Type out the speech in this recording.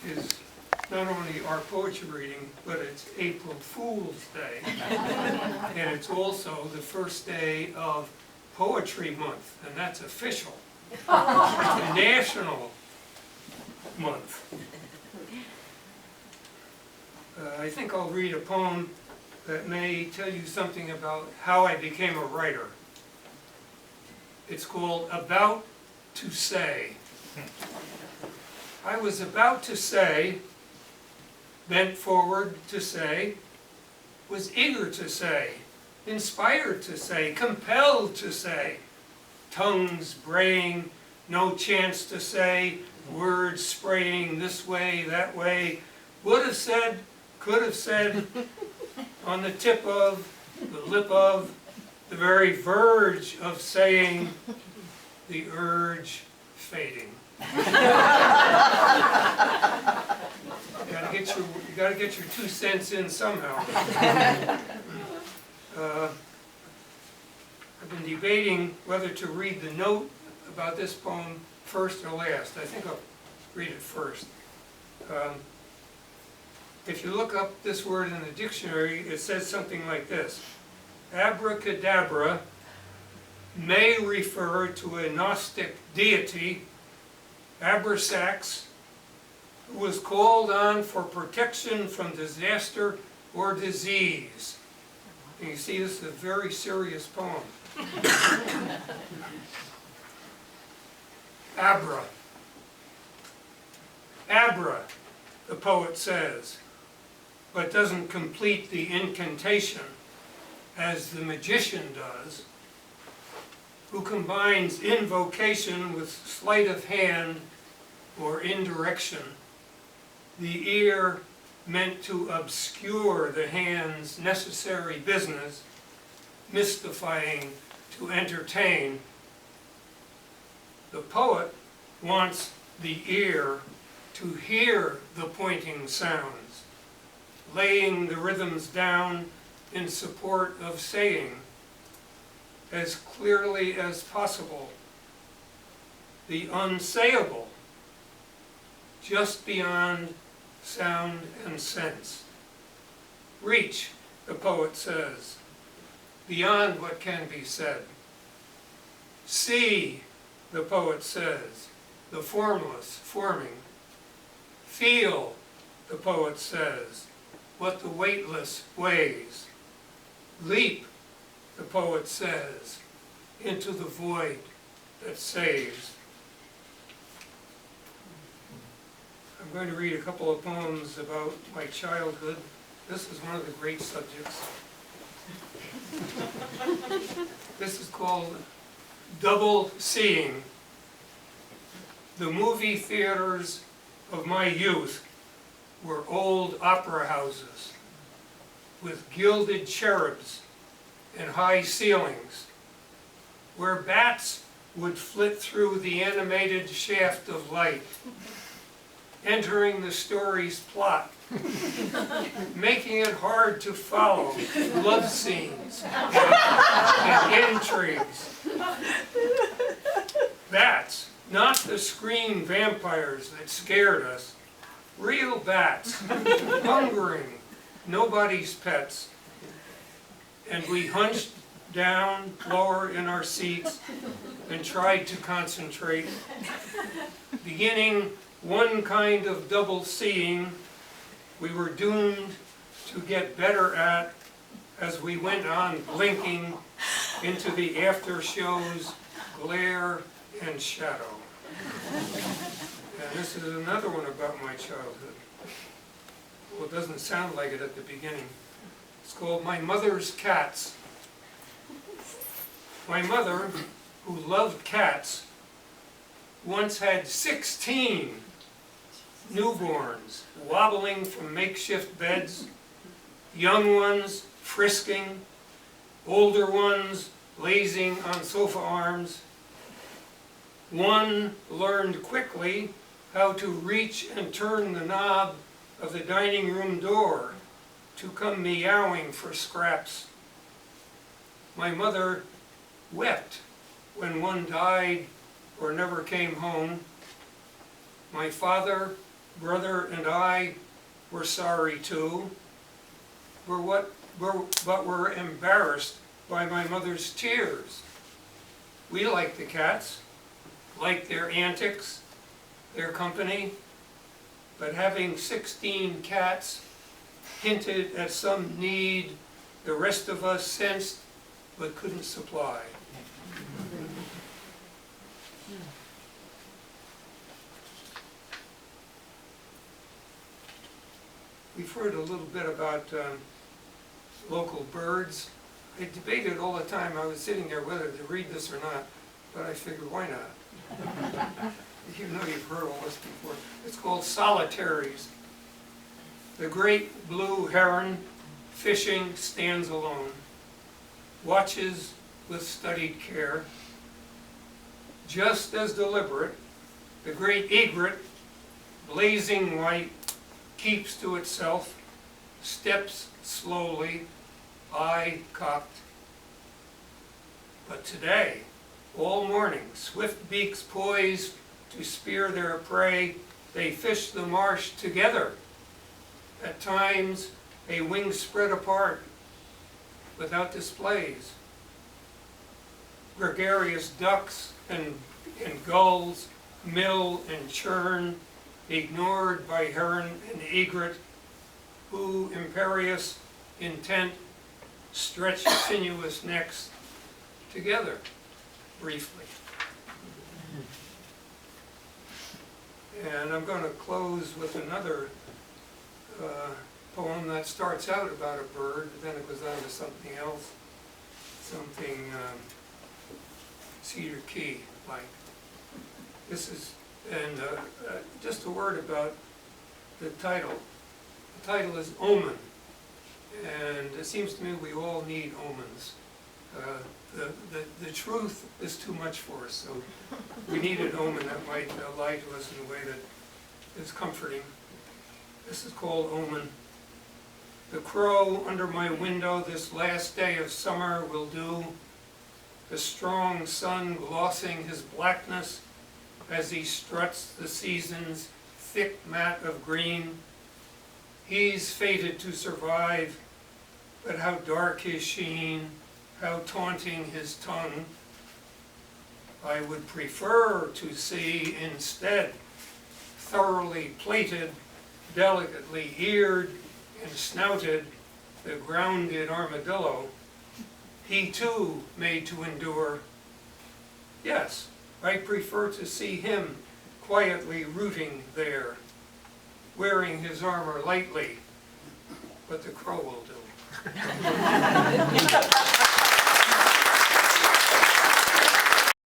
is not only our poetry reading, but it's April Fool's Day. And it's also the first day of Poetry Month, and that's official. It's a national month. I think I'll read a poem that may tell you something about how I became a writer. It's called About to Say. I was about to say, bent forward to say, was eager to say, inspired to say, compelled to say, tongues braying, no chance to say, words spraying this way, that way, would have said, could have said, on the tip of, the lip of, the very verge of saying, the urge fading. You gotta get your 2 cents in somehow. I've been debating whether to read the note about this poem first or last. I think I'll read it first. If you look up this word in the dictionary, it says something like this. Abracadabra may refer to a Gnostic deity, Abrasax, who was called on for protection from disaster or disease. And you see, this is a very serious poem. Abra. Abra, the poet says, but doesn't complete the incantation as the magician does, who combines invocation with sleight of hand or indirection, the ear meant to obscure the hand's necessary business, mystifying to entertain. The poet wants the ear to hear the pointing sounds, laying the rhythms down in support of saying, as clearly as possible, the unsayable, just beyond sound and sense. Reach, the poet says, beyond what can be said. See, the poet says, the formless forming. Feel, the poet says, what the weightless weighs. Leap, the poet says, into the void that saves. I'm going to read a couple of poems about my childhood. This is one of the great subjects. This is called Double Seeing. The movie theaters of my youth were old opera houses with gilded cherubs and high ceilings, where bats would flit through the animated shaft of light, entering the story's plot, making it hard to follow love scenes and intrigues. Bats, not the screen vampires that scared us, real bats, hungering, nobody's pets. And we hunched down lower in our seats and tried to concentrate, beginning one kind of double seeing we were doomed to get better at as we went on blinking into the after show's glare and shadow. And this is another one about my childhood. Well, it doesn't sound like it at the beginning. It's called My Mother's Cats. My mother, who loved cats, once had 16 newborns wobbling from makeshift beds, young ones frisking, older ones lazing on sofa arms. One learned quickly how to reach and turn the knob of the dining room door to come meowing for scraps. My mother wept when one died or never came home. My father brother and I were sorry too, but were embarrassed by my mother's tears. We liked the cats, liked their antics, their company, but having 16 cats hinted at some need the rest of us sensed but couldn't supply. We've heard a little bit about local birds. I debated all the time, I was sitting there whether to read this or not, but I figured, why not? You know you've heard all this before. It's called solitaries. The great blue heron, fishing, stands alone, watches with studied care. Just as deliberate, the great egret, blazing white, keeps to itself, steps slowly, eye cocked. But today, all morning, swift beaks poised to spear their prey, they fish the marsh together. At times, a wing spread apart, without displays. Gregarious ducks and gulls mill and churn, ignored by heron and egret, who, imperious, intent, stretch sinuous necks together, briefly. And I'm going to close with another poem that starts out about a bird, but then it goes on to something else, something Cedar Key like. This is, and just a word about the title. The title is Omen, and it seems to me we all need omens. The truth is too much for us, so we need an omen that might lie to us in a way that is comforting. This is called Omen. The crow under my window this last day of summer will do, the strong sun glossing his blackness as he struts the season's thick mat of green. He's fated to survive, but how dark his sheen, how taunting his tongue. I would prefer to see instead thoroughly plated, delicately eared and snouted, the grounded armadillo, he too made to endure. Yes, I prefer to see him quietly rooting there, wearing his armor lightly, but the crow will do.